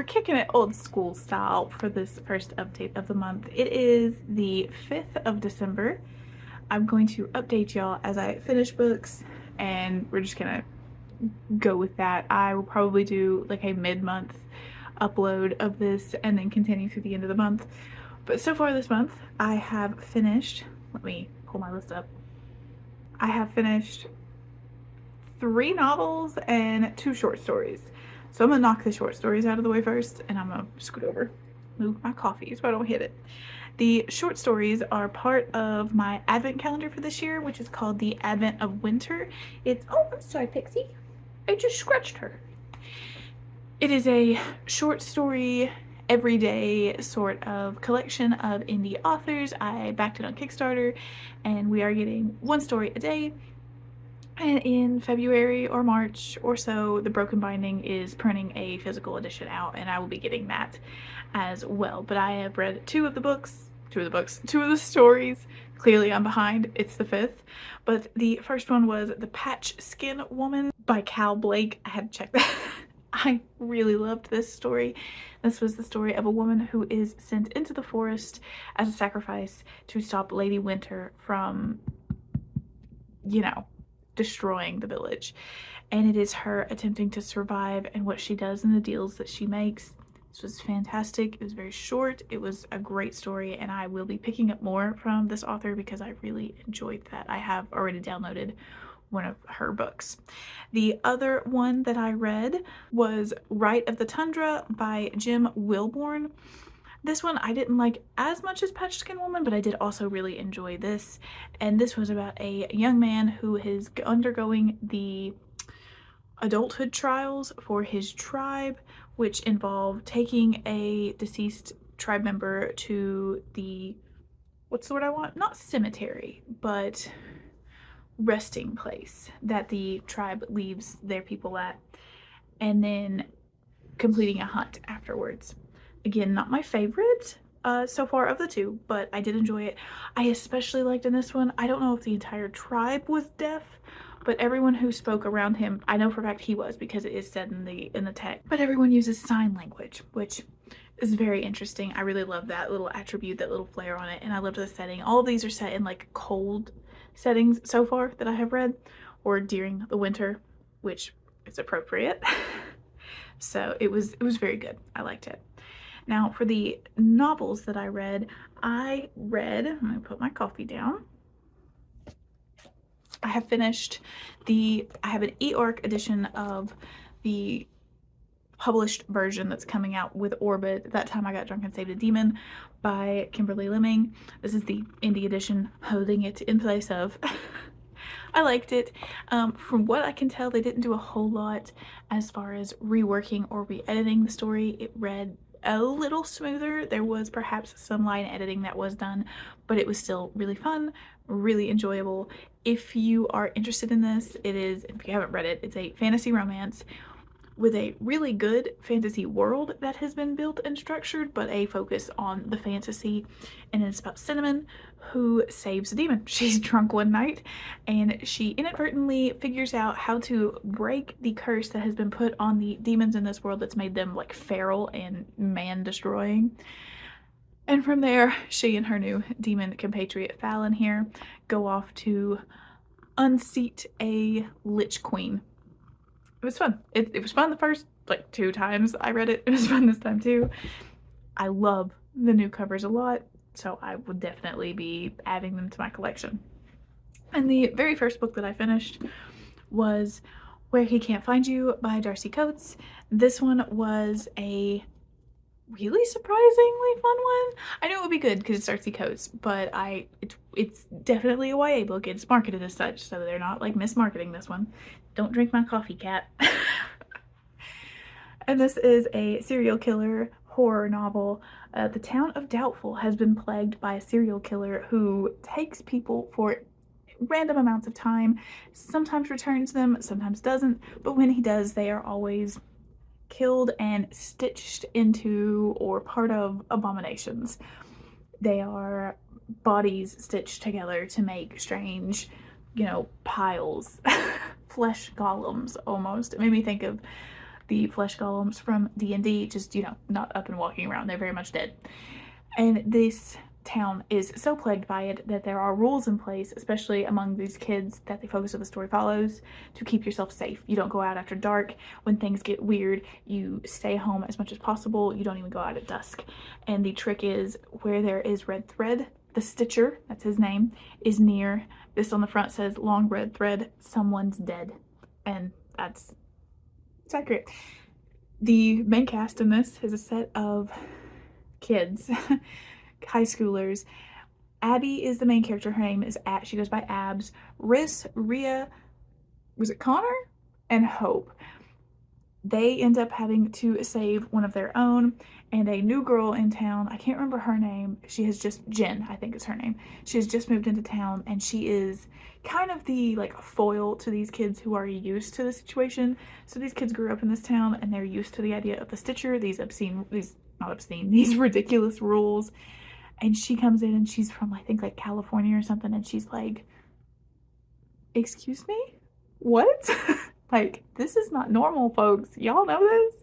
kicking it old school style for this first update of the month. It is the 5th of December. I'm going to update y'all as I finish books, and we're just gonna go with that. I will probably do like a mid-month upload of this and then continue through the end of the month. But so far this month, I have finished, let me pull my list up. I have finished 3 novels and 2 short stories. So I'm gonna knock the short stories out of the way first, and I'm gonna scoot over, move my coffee so I don't hit it. The short stories are part of my advent calendar for this year, which is called the Advent of Winter. It's, oh, I'm sorry, Pixie. I just scratched her. It is a short story, everyday sort of collection of indie authors. I backed it on Kickstarter, and we are getting 1 story a day. And in February or March or so, the Broken Binding is printing a physical edition out, and I will be getting that as well. But I have read 2 of the stories. Clearly I'm behind, it's the 5th. But the first one was The Patch Skin Woman by Cal Blake. I had to check that. I really loved this story. This was the story of a woman who is sent into the forest as a sacrifice to stop Lady Winter from, you know, destroying the village. And it is her attempting to survive and what she does and the deals that she makes. This was fantastic. It was very short. It was a great story, and I will be picking up more from this author because I really enjoyed that. I have already downloaded one of her books. The other one that I read was Rite of the Tundra by Jim Wilborn. This one I didn't like as much as Patch Skin Woman, but I did also really enjoy this. And this was about a young man who is undergoing the adulthood trials for his tribe, which involve taking a deceased tribe member to the, what's the word I want? Not cemetery, but resting place that the tribe leaves their people at, and then completing a hunt afterwards. Again, not my favorite so far of the 2, but I did enjoy it. I especially liked in this one, I don't know if the entire tribe was deaf, but everyone who spoke around him, I know for a fact he was because it is said in the text, but everyone uses sign language, which is very interesting. I really love that little attribute, that little flair on it, and I loved the setting. All of these are set in like cold settings so far that I have read, or during the winter, which is appropriate. So it was very good. I liked it. Now for the novels that I read, I'm gonna put my coffee down. I have finished I have an e-orc edition of the published version that's coming out with Orbit, That Time I Got Drunk and Saved a Demon by Kimberly Lemming. This is the indie edition, holding it in place of. I liked it. From what I can tell, they didn't do a whole lot as far as reworking or re-editing the story. It read a little smoother. There was perhaps some line editing that was done, but it was still really fun, really enjoyable. If you are interested in this, it is, if you haven't read it, it's a fantasy romance with a really good fantasy world that has been built and structured, but a focus on the fantasy. And it's about Cinnamon, who saves a demon. She's drunk one night, and she inadvertently figures out how to break the curse that has been put on the demons in this world that's made them like feral and man-destroying. And from there, she and her new demon compatriot Fallon here go off to unseat a Lich Queen. It was fun. It was fun the first like 2 times I read it. It was fun this time too. I love the new covers a lot, so I would definitely be adding them to my collection. And the very first book that I finished was Where He Can't Find You by Darcy Coates. This one was a really surprisingly fun one. I knew it would be good because it's Darcy Coates, but it's definitely a YA book. It's marketed as such, so they're not like mismarketing this one. Don't drink my coffee, cat. And this is a serial killer horror novel. The town of Doubtful has been plagued by a serial killer who takes people for random amounts of time, sometimes returns them, sometimes doesn't, but when he does, they are always killed and stitched into or part of abominations. They are bodies stitched together to make strange, you know, piles, flesh golems almost. It made me think of the flesh golems from D&D, just, you know, not up and walking around. They're very much dead. And this town is so plagued by it that there are rules in place, especially among these kids that the focus of the story follows, to keep yourself safe. You don't go out after dark. When things get weird, you stay home as much as possible. You don't even go out at dusk. And the trick is, where there is red thread, the Stitcher, that's his name, is near. This on the front says, long red thread, someone's dead. And it's accurate. The main cast in this is a set of kids, high schoolers. Abby is the main character. Her name is she goes by Abs. Riss, Rhea, was it Connor? And Hope. They end up having to save one of their own, and a new girl in town, I can't remember her name, she has just, Jen, I think is her name. She has just moved into town, and she is kind of the like foil to these kids who are used to the situation. So these kids grew up in this town, and they're used to the idea of the Stitcher, these ridiculous rules. And she comes in, and she's from, I think, like California or something, and she's like, excuse me? What? Like, this is not normal, folks. Y'all know this?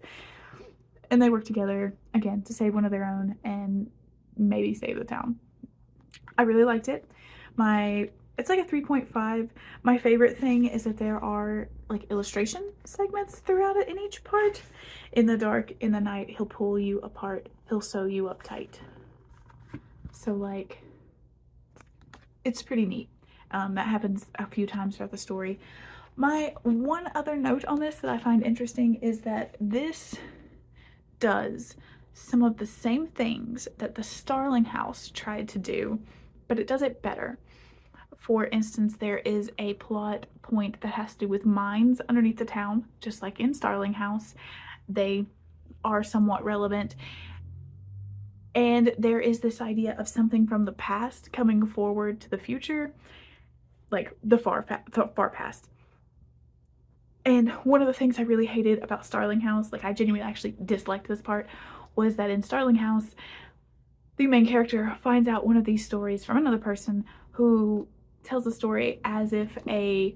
And they work together, again, to save one of their own and maybe save the town. I really liked it. It's like a 3.5. My favorite thing is that there are like illustration segments throughout it in each part. In the dark, in the night, he'll pull you apart. He'll sew you up tight. So like, it's pretty neat. That happens a few times throughout the story. My one other note on this that I find interesting is that this does some of the same things that the Starling House tried to do, but it does it better. For instance, there is a plot point that has to do with mines underneath the town, just like in Starling House. They are somewhat relevant. And there is this idea of something from the past coming forward to the future, like the far past. And one of the things I really hated about Starling House, like I genuinely actually disliked this part, was that in Starling House, the main character finds out one of these stories from another person who tells the story as if a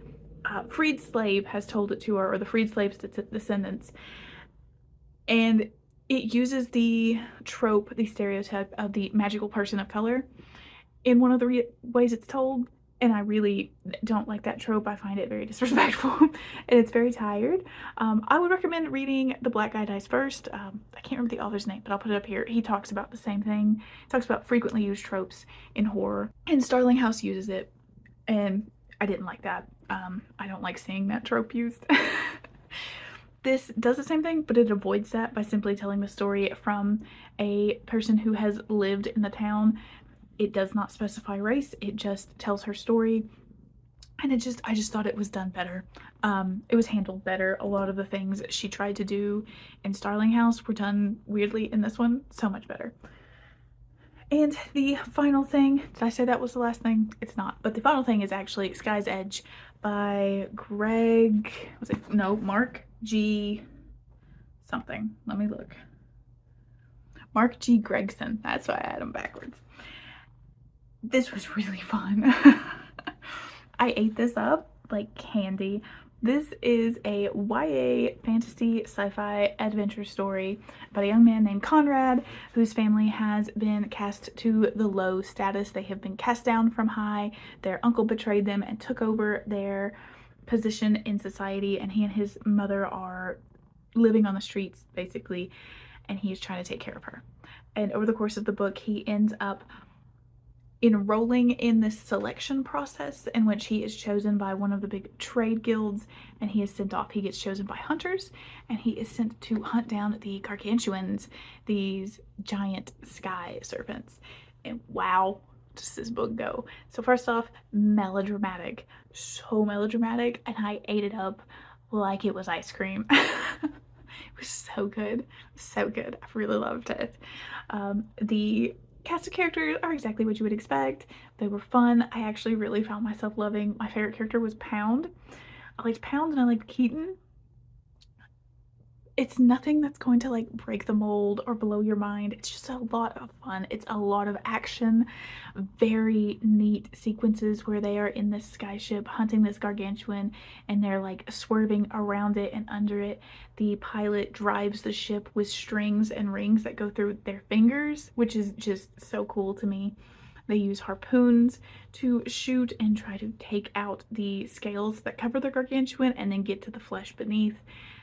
freed slave has told it to her, or the freed slave's descendants. And it uses the trope, the stereotype of the magical person of color in one of the ways it's told. And I really don't like that trope. I find it very disrespectful and it's very tired. I would recommend reading The Black Guy Dies First. I can't remember the author's name, but I'll put it up here. He talks about the same thing. He talks about frequently used tropes in horror. And Starling House uses it, and I didn't like that. I don't like seeing that trope used. This does the same thing, but it avoids that by simply telling the story from a person who has lived in the town. It does not specify race, it just tells her story, and I just thought it was done better. It was handled better. A lot of the things she tried to do in Starling House were done weirdly in this one, so much better. And the final thing, did I say that was the last thing? It's not, but the final thing is actually Sky's Edge by Mark G. something. Let me look. Mark G. Gregson. That's why I had him backwards. This was really fun. I ate this up like candy. This is a YA fantasy sci-fi adventure story about a young man named Conrad whose family has been cast to the low status. They have been cast down from high. Their uncle betrayed them and took over their position in society, and he and his mother are living on the streets basically, and he's trying to take care of her. And over the course of the book, he ends up enrolling in this selection process in which he is chosen by one of the big trade guilds, and he is sent off. He gets chosen by hunters, and he is sent to hunt down the gargantuans, these giant sky serpents. And wow, does this book go. So first off, melodramatic, so melodramatic, and I ate it up like it was ice cream. It was so good, so good. I really loved it. The cast of characters are exactly what you would expect. They were fun. I actually really found myself loving, my favorite character was Pound. I liked Pound and I liked Keaton. it's nothing that's going to like break the mold or blow your mind. It's just a lot of fun. It's a lot of action, very neat sequences where they are in this skyship hunting this gargantuan and they're like swerving around it and under it. The pilot drives the ship with strings and rings that go through their fingers, which is just so cool to me. They use harpoons to shoot and try to take out the scales that cover the gargantuan and then get to the flesh beneath.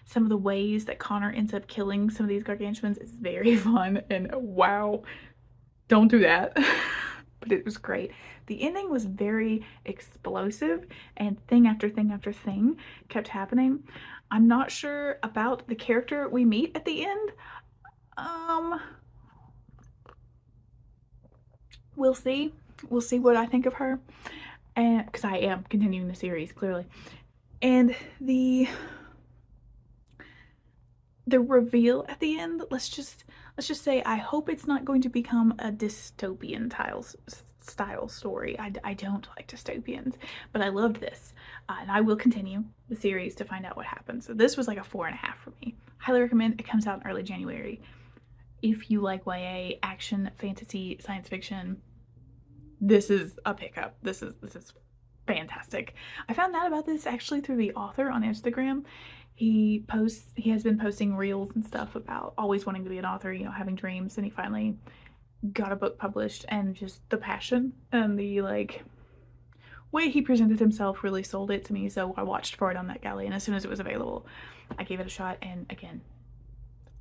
Some of the ways that Connor ends up killing some of these gargantuans is very fun, and wow, don't do that. But it was great. The ending was very explosive and thing after thing after thing kept happening. I'm not sure about the character we meet at the end. We'll see. We'll see what I think of her, and because I am continuing the series clearly. And the reveal at the end, let's just say I hope it's not going to become a dystopian style story. I don't like dystopians, but I loved this, and I will continue the series to find out what happens. So this was like a 4.5 for me. Highly recommend. It comes out in early January. If you like YA, action, fantasy, science fiction, this is a pickup. This is fantastic. I found out about this actually through the author on Instagram. He has been posting reels and stuff about always wanting to be an author, you know, having dreams, and he finally got a book published, and just the passion and the like way he presented himself really sold it to me. So I watched for it on NetGalley, and as soon as it was available, I gave it a shot, and again,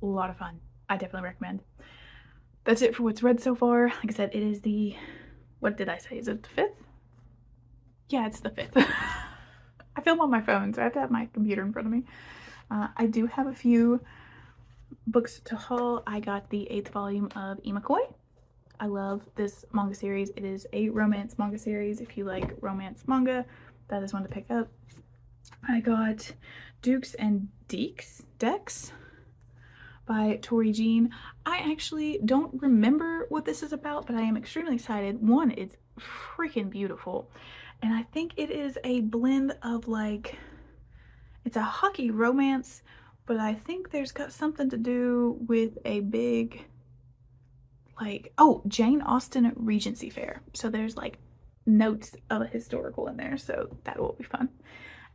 a lot of fun. I definitely recommend. That's it for what's read so far. Like I said, it is the, what did I say? Is it the 5th? Yeah, it's the 5th. I film on my phone, so I have to have my computer in front of me. I do have a few books to haul. I got the 8th volume of Imakoi. I love this manga series. It is a romance manga series. If you like romance manga, that is one to pick up. I got Dukes and Decks by Tori Jean. I actually don't remember what this is about, but I am extremely excited. One, it's freaking beautiful, and I think it is a blend of like, it's a hockey romance, but I think there's got something to do with a big, like, oh, Jane Austen Regency Fair. So there's like notes of a historical in there, so that will be fun.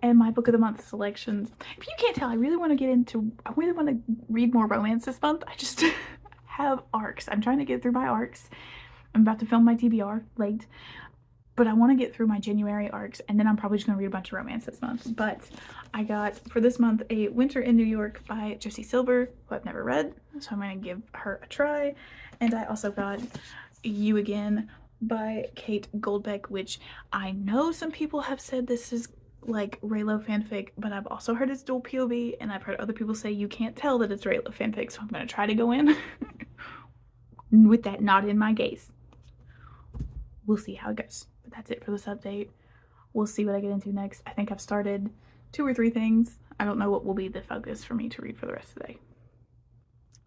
And my book of the month selections. If you can't tell, I really want to read more romance this month. I just have arcs. I'm trying to get through my arcs. I'm about to film my TBR late, but I want to get through my January arcs, and then I'm probably just going to read a bunch of romance this month. But I got, for this month, A Winter in New York by Josie Silver, who I've never read, so I'm going to give her a try. And I also got You Again by Kate Goldbeck, which I know some people have said this is like Raylo fanfic, but I've also heard it's dual POV, and I've heard other people say you can't tell that it's Raylo fanfic, so I'm going to try to go in with that not in my gaze. We'll see how it goes. But that's it for this update. We'll see what I get into next. I think I've started 2 or 3 things. I don't know what will be the focus for me to read for the rest of the day.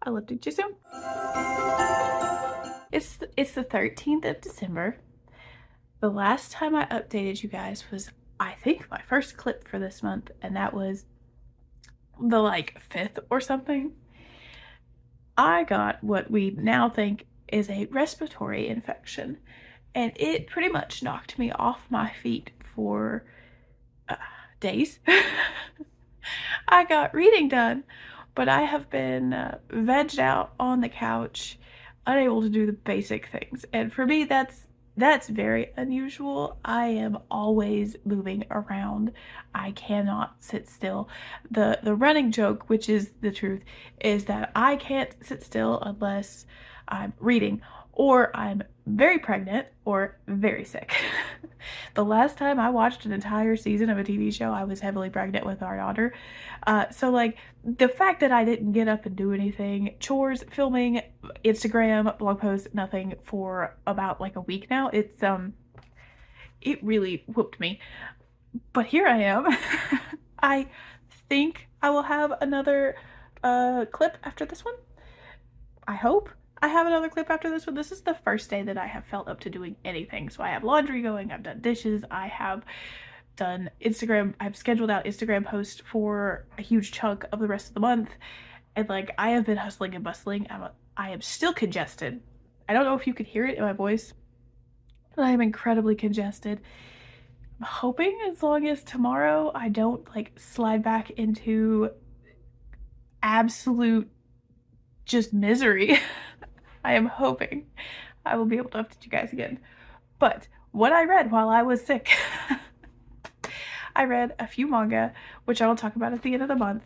I'll update you soon. It's the 13th of December. The last time I updated you guys was, I think, my first clip for this month, and that was the like 5th or something. I got what we now think is a respiratory infection, and it pretty much knocked me off my feet for days. I got reading done, but I have been vegged out on the couch, unable to do the basic things, and for me that's very unusual. I am always moving around. I cannot sit still. The running joke, which is the truth, is that I can't sit still unless I'm reading, or I'm very pregnant, or very sick. The last time I watched an entire season of a TV show, I was heavily pregnant with our daughter. So like, the fact that I didn't get up and do anything, chores, filming, Instagram, blog posts, nothing for about like a week now, it really whooped me. But here I am. I think I will have another clip after this one. I hope I have another clip after this one. This is the first day that I have felt up to doing anything. So I have laundry going, I've done dishes, I have done Instagram, I've scheduled out Instagram posts for a huge chunk of the rest of the month, And like, I have been hustling and bustling. I am still congested. I don't know if you could hear it in my voice, but I am incredibly congested. I'm hoping as long as tomorrow I don't like slide back into absolute just misery. I am hoping I will be able to update you guys again. But what I read while I was sick, I read a few manga, which I will talk about at the end of the month.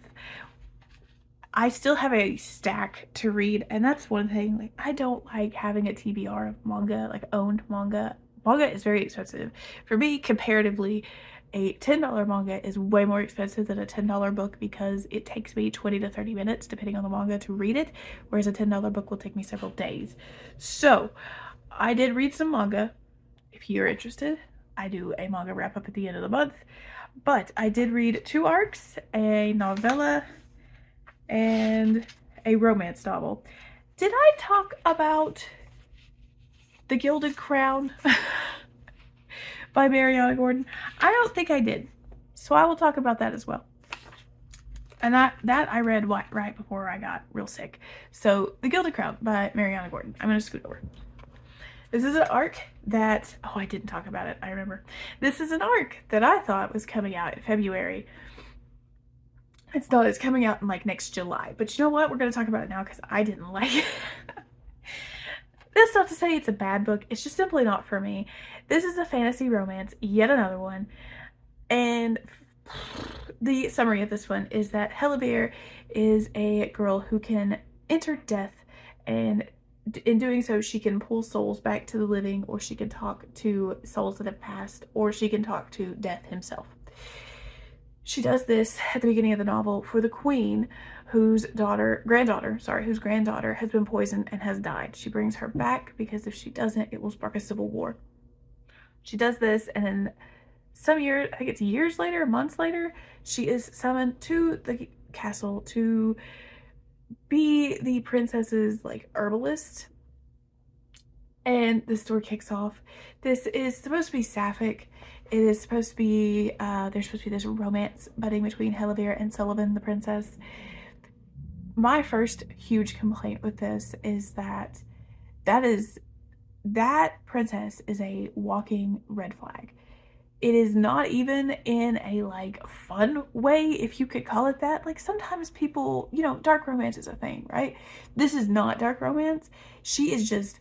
I still have a stack to read, and that's one thing. Like, I don't like having a TBR of manga, like owned manga. Manga is very expensive. For me, comparatively, a $10 manga is way more expensive than a $10 book because it takes me 20 to 30 minutes, depending on the manga, to read it, whereas a $10 book will take me several days. So, I did read some manga. If you're interested, I do a manga wrap-up at the end of the month. But I did read 2 arcs, a novella, and a romance novel. Did I talk about The Gilded Crown by Mariana Gordon? I don't think I did, so I will talk about that as well. And that I read right before I got real sick. So The Gilded Crown by Mariana Gordon. I'm going to scoot over. This is an arc that, oh, I didn't talk about it, I remember. This is an arc that I thought was coming out in February. It's not, it's coming out in like next July. But you know what? We're going to talk about it now because I didn't like it. That's not to say it's a bad book. It's just simply not for me. This is a fantasy romance, yet another one. And the summary of this one is that Hellebeer is a girl who can enter death, and in doing so, she can pull souls back to the living, or she can talk to souls that have passed, or she can talk to death himself. She does this at the beginning of the novel for the queen, whose granddaughter has been poisoned and has died. She brings her back because if she doesn't, it will spark a civil war. She does this, and then some years, I think it's years later, months later, she is summoned to the castle to be the princess's like herbalist. And the story kicks off. This is supposed to be sapphic. It is supposed to be, there's supposed to be this romance budding between Hellebeer and Sullivan, the princess. My first huge complaint with this is that that princess is a walking red flag. It is not even in a like fun way, if you could call it that. Like sometimes people, you know, dark romance is a thing, right? This is not dark romance. She is just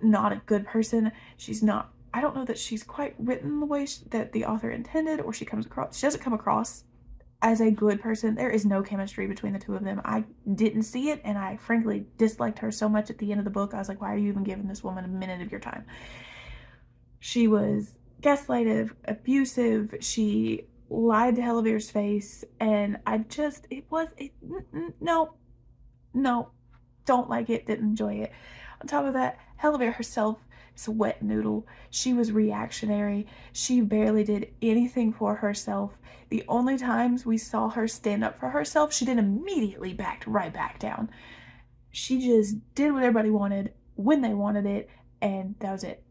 not a good person. She's not, I don't know that she's quite written the way that the author intended, or she doesn't come across as a good person. There is no chemistry between the two of them. I didn't see it, and I frankly disliked her so much at the end of the book. I was like, why are you even giving this woman a minute of your time? She was gaslightive, abusive. She lied to Hellebeer's face, and no, don't like it, didn't enjoy it. On top of that, Hellebeer herself is a wet noodle. She was reactionary. She barely did anything for herself. The only times we saw her stand up for herself, she then immediately backed right back down. She just did what everybody wanted when they wanted it, and that was it.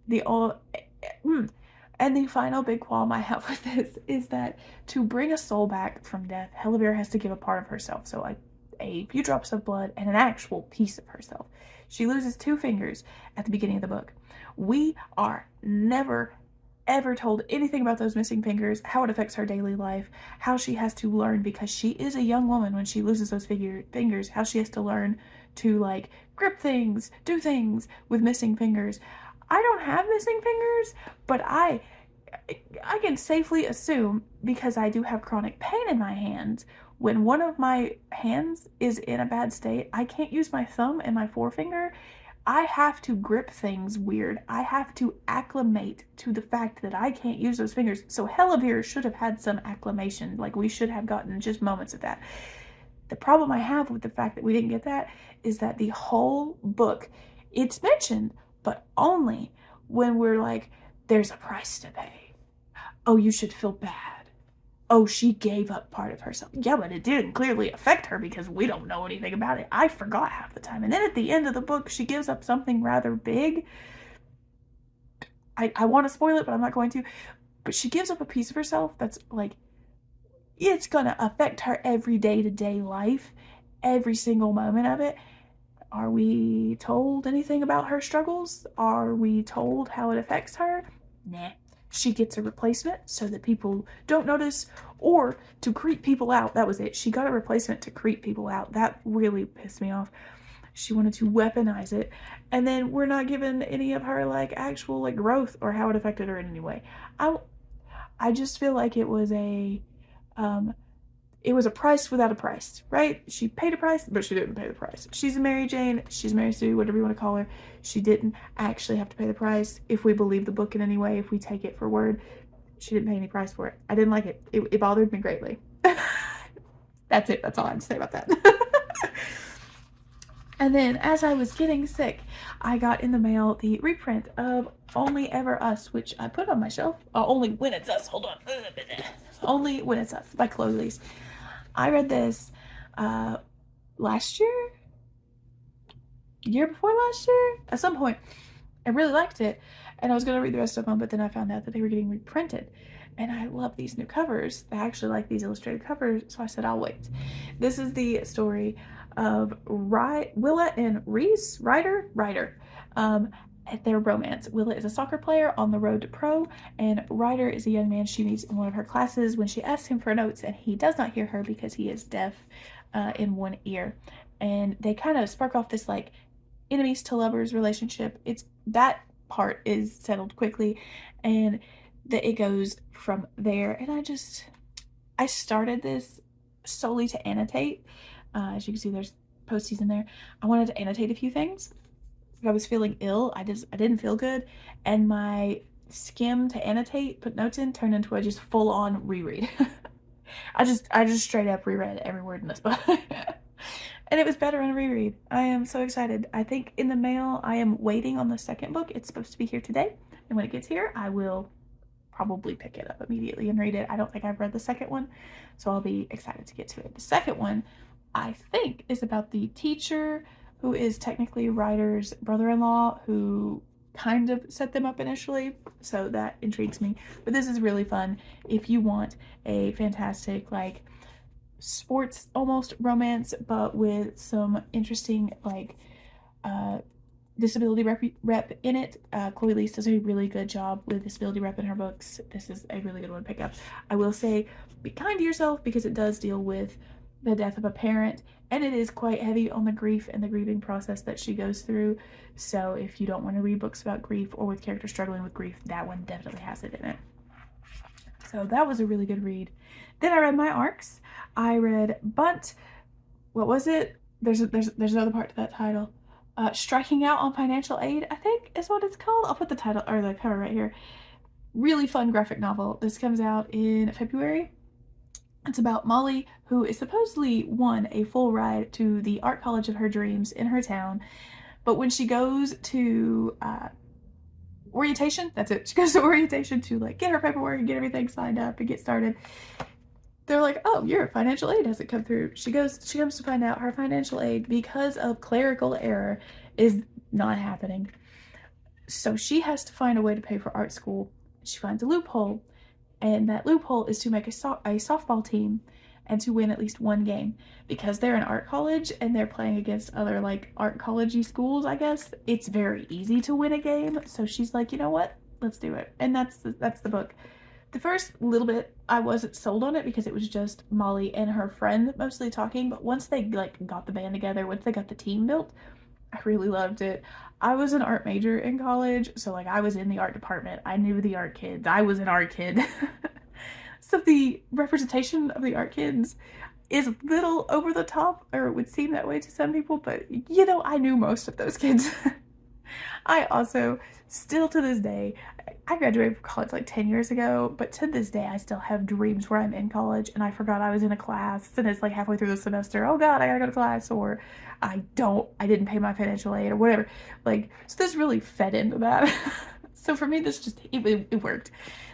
And the final big qualm I have with this is that to bring a soul back from death, Hellebeer has to give a part of herself. So like a few drops of blood and an actual piece of herself. She loses 2 fingers at the beginning of the book. We are never, ever told anything about those missing fingers, how it affects her daily life, how she has to learn, because she is a young woman when she loses those fingers, how she has to learn to like grip things, do things with missing fingers. I don't have missing fingers, but I can safely assume, because I do have chronic pain in my hands, when one of my hands is in a bad state, I can't use my thumb and my forefinger. I have to grip things weird. I have to acclimate to the fact that I can't use those fingers. So Hellebeer should have had some acclimation. Like, we should have gotten just moments of that. The problem I have with the fact that we didn't get that is that the whole book, it's mentioned, but only when we're like, there's a price to pay. Oh, you should feel bad. Oh, she gave up part of herself. Yeah, but it didn't clearly affect her because we don't know anything about it. I forgot half the time. And then at the end of the book, she gives up something rather big. I want to spoil it, but I'm not going to. But she gives up a piece of herself that's like, it's going to affect her every day-to-day life. every single moment of it. Are we told anything about her struggles? Are we told how it affects her? Nah. She gets a replacement so that people don't notice, or to creep people out. That was it. She got a replacement to creep people out. That really pissed me off. She wanted to weaponize it, and then we're not given any of her like actual like growth or how it affected her in any way. I just feel like it was a price without a price, right? She paid a price, but she didn't pay the price. She's a Mary Jane, she's Mary Sue, whatever you want to call her. She didn't actually have to pay the price. If we believe the book in any way, if we take it for word, she didn't pay any price for it. I didn't like it. It bothered me greatly. That's it. That's all I have to say about that. And then as I was getting sick, I got in the mail the reprint of Only Ever Us, which I put on my shelf. Only When It's Us. Hold on. Only When It's Us by Chloe Lees. I read this last year before last year, at some point. I really liked it, and I was going to read the rest of them, but then I found out that they were getting reprinted. And I love these new covers. I actually like these illustrated covers, so I said I'll wait. This is the story of Willa and Reese, Ryder, at their romance. Willa is a soccer player on the road to pro, and Ryder is a young man she meets in one of her classes when she asks him for notes, and he does not hear her because he is deaf in one ear. And they kind of spark off this like enemies to lovers relationship. That part is settled quickly, and that it goes from there. And I started this solely to annotate. As you can see, there's posties in there. I wanted to annotate a few things. If I was feeling ill, I didn't feel good, and my skim to annotate, put notes in, turned into a just full-on reread. I just straight up reread every word in this book. And it was better on a reread. I am so excited. I think in the mail, I am waiting on the second book. It's supposed to be here today, and when it gets here, I will probably pick it up immediately and read it. I don't think I've read the second one, so I'll be excited to get to it. The second one, I think, is about the teacher who is technically Ryder's brother-in-law, who kind of set them up initially, so that intrigues me. But this is really fun if you want a fantastic like sports almost romance, but with some interesting like disability rep in it. Chloe Lees does a really good job with disability rep in her books. This is a really good one to pick up. I will say, be kind to yourself because it does deal with the death of a parent, and it is quite heavy on the grief and the grieving process that she goes through. So if you don't want to read books about grief or with characters struggling with grief, that one definitely has it in it. So that was a really good read. Then I read my arcs. I read Bunt. What was it? There's another part to that title. Striking Out on Financial Aid, I think is what it's called. I'll put the title or the cover right here. Really fun graphic novel. This comes out in February. It's about Molly, who is supposedly won a full ride to the art college of her dreams in her town. But when she goes to orientation, that's it. She goes to orientation to like get her paperwork and get everything signed up and get started. They're like, oh, your financial aid hasn't come through. She comes to find out her financial aid, because of clerical error, is not happening. So she has to find a way to pay for art school. She finds a loophole, and that loophole is to make a softball team and to win at least one game. Because they're an art college and they're playing against other like art college-y schools, I guess, it's very easy to win a game. So she's like, you know what? Let's do it. And that's the book. The first little bit, I wasn't sold on it because it was just Molly and her friend mostly talking, but once they like got the band together, once they got the team built, I really loved it. I was an art major in college, so like I was in the art department. I knew the art kids. I was an art kid. So the representation of the art kids is a little over the top, or it would seem that way to some people, but you know, I knew most of those kids. I also, still to this day, I graduated from college like 10 years ago, but to this day I still have dreams where I'm in college and I forgot I was in a class and it's like halfway through the semester, oh god, I gotta go to class, or I didn't pay my financial aid or whatever. Like, so this really fed into that. So for me, this just, it worked.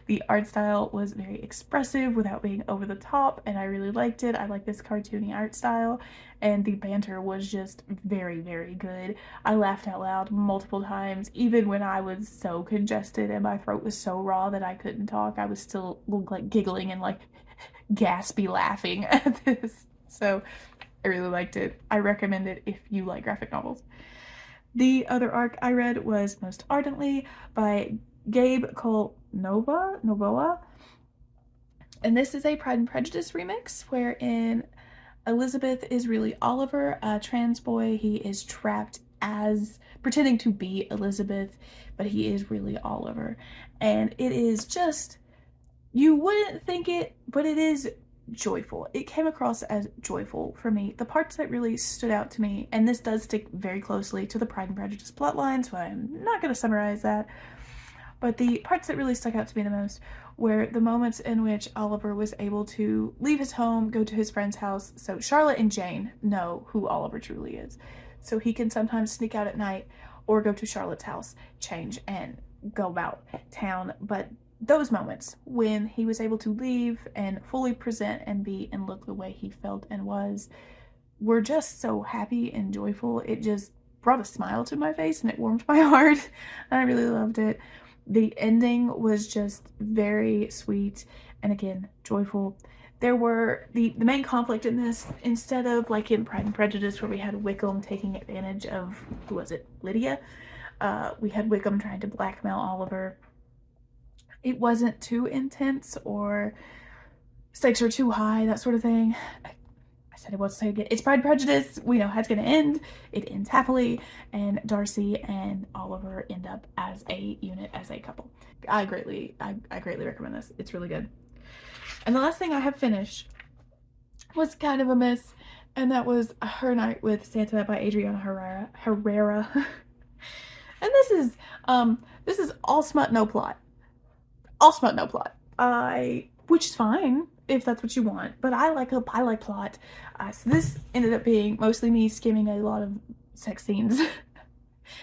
The art style was very expressive without being over the top, and I really liked it. I like this cartoony art style, and the banter was just very, very good. I laughed out loud multiple times, even when I was so congested and my throat was so raw that I couldn't talk. I was still like giggling and like gaspy laughing at this. So I really liked it. I recommend it if you like graphic novels. The other arc I read was Most Ardently by Gabe Novoa. And this is a Pride and Prejudice remix wherein Elizabeth is really Oliver, a trans boy. He is trapped as pretending to be Elizabeth, but he is really Oliver. And it is just, you wouldn't think it, but it is joyful. It came across as joyful for me. The parts that really stood out to me, and this does stick very closely to the Pride and Prejudice plotline, so I'm not going to summarize that, but the parts that really stuck out to me the most were the moments in which Oliver was able to leave his home, go to his friend's house. So Charlotte and Jane know who Oliver truly is. So he can sometimes sneak out at night or go to Charlotte's house, change, and go about town. But those moments when he was able to leave and fully present and be and look the way he felt and was were just so happy and joyful. It just brought a smile to my face and it warmed my heart. And I really loved it. The ending was just very sweet and again, joyful. There were the main conflict in this, instead of like in Pride and Prejudice where we had Wickham taking advantage of, who was it, Lydia? We had Wickham trying to blackmail Oliver. It wasn't too intense or stakes are too high, that sort of thing. I said it was to say again. It's Pride and Prejudice. We know how it's going to end. It ends happily, and Darcy and Oliver end up as a unit, as a couple. I greatly recommend this. It's really good. And the last thing I have finished was kind of a miss, and that was Her Night with Santa by Adriana Herrera. And this is all smut, no plot. All smut, no plot. Which is fine if that's what you want, but I like plot. So this ended up being mostly me skimming a lot of sex scenes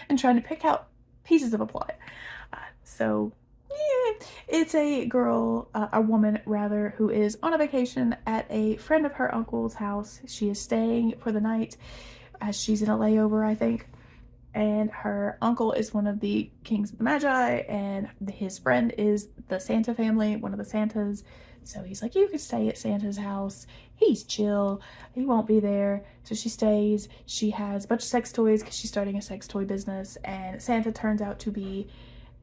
and trying to pick out pieces of a plot. So yeah, it's a girl, a woman rather, who is on a vacation at a friend of her uncle's house. She is staying for the night as she's in a layover, I think. And her uncle is one of the kings of the Magi, and his friend is the Santa family, one of the Santas. So he's like, you could stay at Santa's house. He's chill. He won't be there. So she stays. She has a bunch of sex toys because she's starting a sex toy business. And Santa turns out to be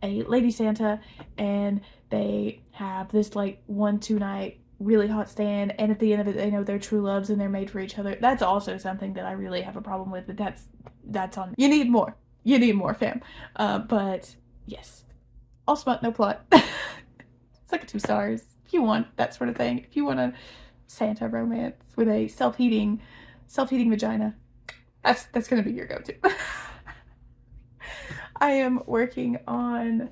a lady Santa. And they have this like 1-2 night really hot stand. And at the end of it, they know they're true loves and they're made for each other. That's also something that I really have a problem with. But that's on. You need more. You need more, fam. But yes. All smut, no plot. It's like a 2 stars. If you want that sort of thing, if you want a Santa romance with a self-heating vagina, that's gonna be your go-to. I am working on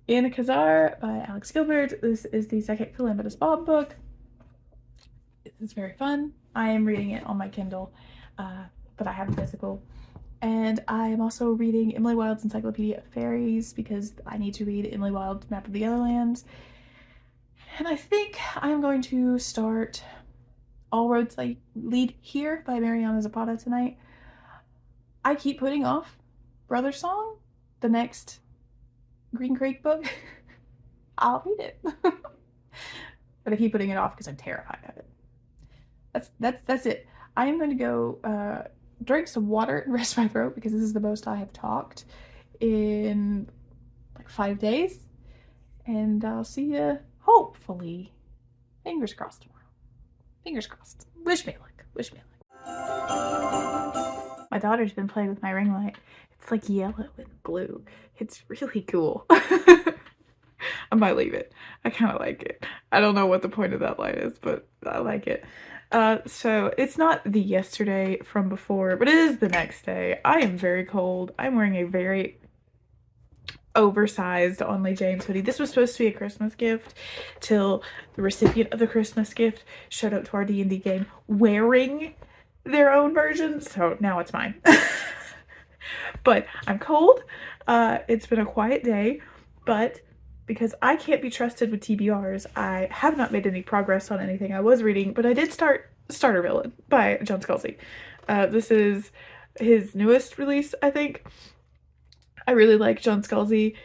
In Khazar by Alex Gilbert. This is the second Calamitous Bob book. This is very fun. I am reading it on my Kindle, but I have a physical. And I am also reading Emily Wilde's Encyclopedia of Fairies because I need to read Emily Wilde's Map of the Otherlands. And I think I'm going to start All Roads Lead Here by Mariana Zapata tonight. I keep putting off Brother Song, the next Green Creek book. I'll read it. But I keep putting it off because I'm terrified of it. That's it. I am going to go drink some water and rest my throat because this is the most I have talked in like 5 days. And I'll see you hopefully, fingers crossed tomorrow. Fingers crossed. Wish me luck. Wish me luck. My daughter's been playing with my ring light. It's like yellow and blue. It's really cool. I might leave it. I kind of like it. I don't know what the point of that light is, but I like it. So it's not the yesterday from before, but it is the next day. I am very cold. I'm wearing a very oversized Onley James hoodie. This was supposed to be a Christmas gift till the recipient of the Christmas gift showed up to our D&D game wearing their own version, so now it's mine. But I'm cold. It's been a quiet day, but because I can't be trusted with TBRs, I have not made any progress on anything I was reading, but I did start Starter Villain by John Scalzi. This is his newest release, I think. I really like John Scalzi.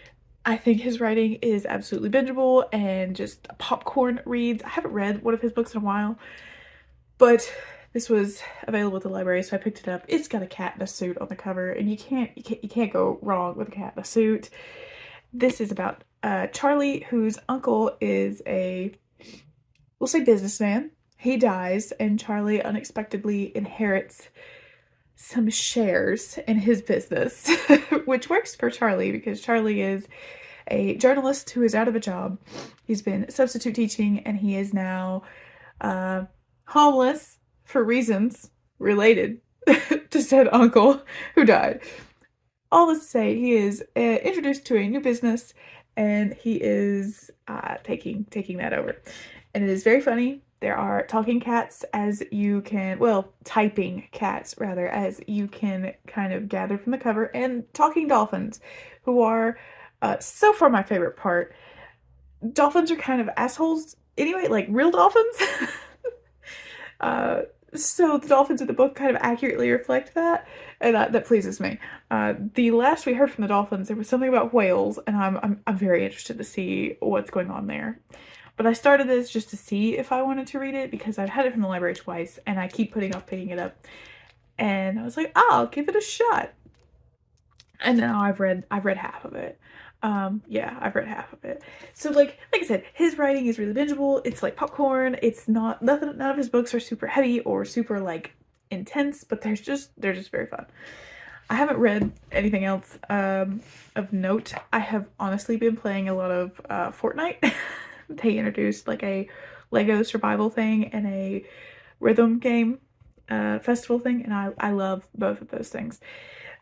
I think his writing is absolutely bingeable and just popcorn reads. I haven't read one of his books in a while, but This was available at the library, so I picked it up. It's got a cat in a suit on the cover, and you can't go wrong with a cat in a suit. This is about Charlie, whose uncle is we'll say businessman. He dies, and Charlie unexpectedly inherits some shares in his business, which works for Charlie because Charlie is a journalist who is out of a job. He's been substitute teaching, and he is now homeless for reasons related to said uncle who died. All this to say, he is introduced to a new business, and he is taking that over. And it is very funny. There are talking cats as you can, well, typing cats rather, as you can kind of gather from the cover, and talking dolphins, who are so far my favorite part. Dolphins are kind of assholes anyway, like real dolphins. So the dolphins in the book kind of accurately reflect that, and that pleases me. The last we heard from the dolphins, there was something about whales, and I'm very interested to see what's going on there. But I started this just to see if I wanted to read it because I've had it from the library twice, and I keep putting off picking it up. And I was like, oh, I'll give it a shot. And now I've read half of it. Yeah, I've read half of it. So like I said, his writing is really bingeable. It's like popcorn. It's not none of his books are super heavy or super like intense, but they're just very fun. I haven't read anything else of note. I have honestly been playing a lot of Fortnite. They introduced like a Lego survival thing and a rhythm game festival thing, and I love both of those things.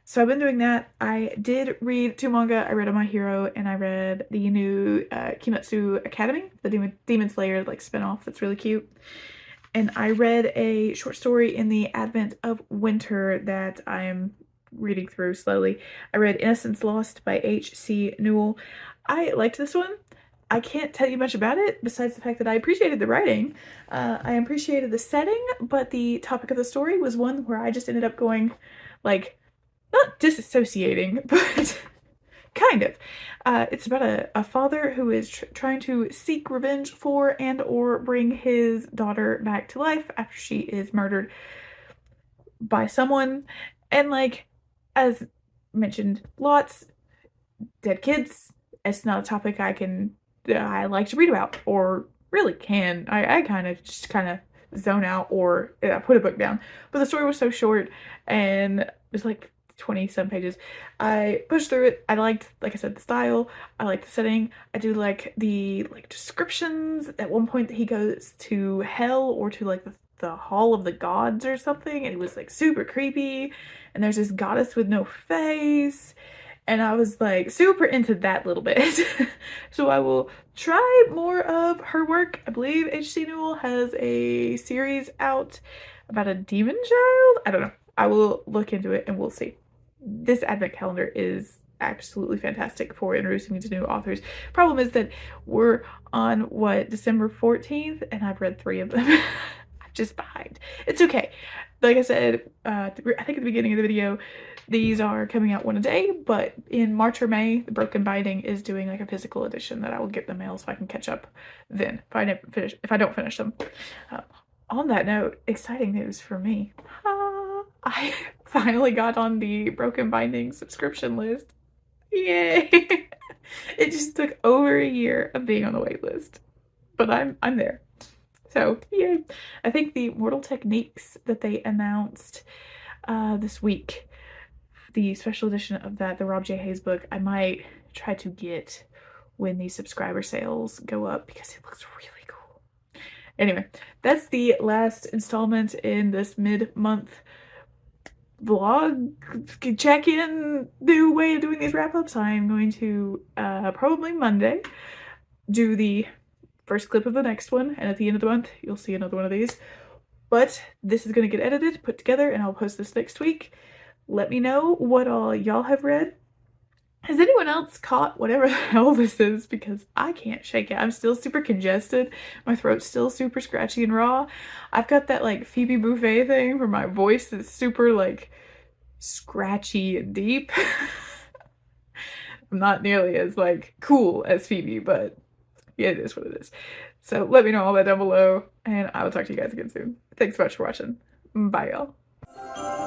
So I've been doing that. I did read 2 manga. I read My Hero, and I read the new Kimetsu Academy, the Demon Slayer like spinoff that's really cute. And I read a short story in the advent of winter that I am reading through slowly. I read Innocence Lost by H.C. Newell. I liked this one. I can't tell you much about it besides the fact that I appreciated the writing. I appreciated the setting, but the topic of the story was one where I just ended up going like, not disassociating, but kind of. It's about a father who is trying to seek revenge for and or bring his daughter back to life after she is murdered by someone. And like, as mentioned, lots dead kids. It's not a topic I like to read about or really can. I kind of zone out or put a book down. But the story was so short and it was like 20 some pages. I pushed through it. I liked, like I said, the style. I liked the setting. I do like the descriptions. At one point he goes to hell or to like the hall of the gods or something, and it was like super creepy, and there's this goddess with no face, and I was like super into that little bit. So I will try more of her work. I believe H.C. Newell has a series out about a demon child. I don't know. I will look into it and we'll see. This advent calendar is absolutely fantastic for introducing me to new authors. Problem is that we're on December 14th, and I've read 3 of them. I'm just behind. It's okay. Like I said, I think at the beginning of the video, these are coming out one a day, but in March or May, the Broken Binding is doing like a physical edition that I will get in the mail so I can catch up then if I don't finish them. On that note, exciting news for me. I finally got on the Broken Binding subscription list. Yay! It just took over a year of being on the wait list, but I'm there. So yay! I think the Mortal Techniques that they announced this week, the special edition of that, the Rob J. Hayes book, I might try to get when the subscriber sales go up because it looks really cool. Anyway, that's the last installment in this mid-month vlog check-in new way of doing these wrap-ups. I'm going to probably Monday do the first clip of the next one, and at the end of the month you'll see another one of these. But this is going to get edited, put together, and I'll post this next week. Let me know what all y'all have read. Has anyone else caught whatever the hell this is? Because I can't shake it. I'm still super congested. My throat's still super scratchy and raw. I've got that like Phoebe Buffay thing where my voice is super like scratchy and deep. I'm not nearly as like cool as Phoebe, but yeah, it is what it is. So let me know all that down below, and I will talk to you guys again soon. Thanks so much for watching. Bye, y'all.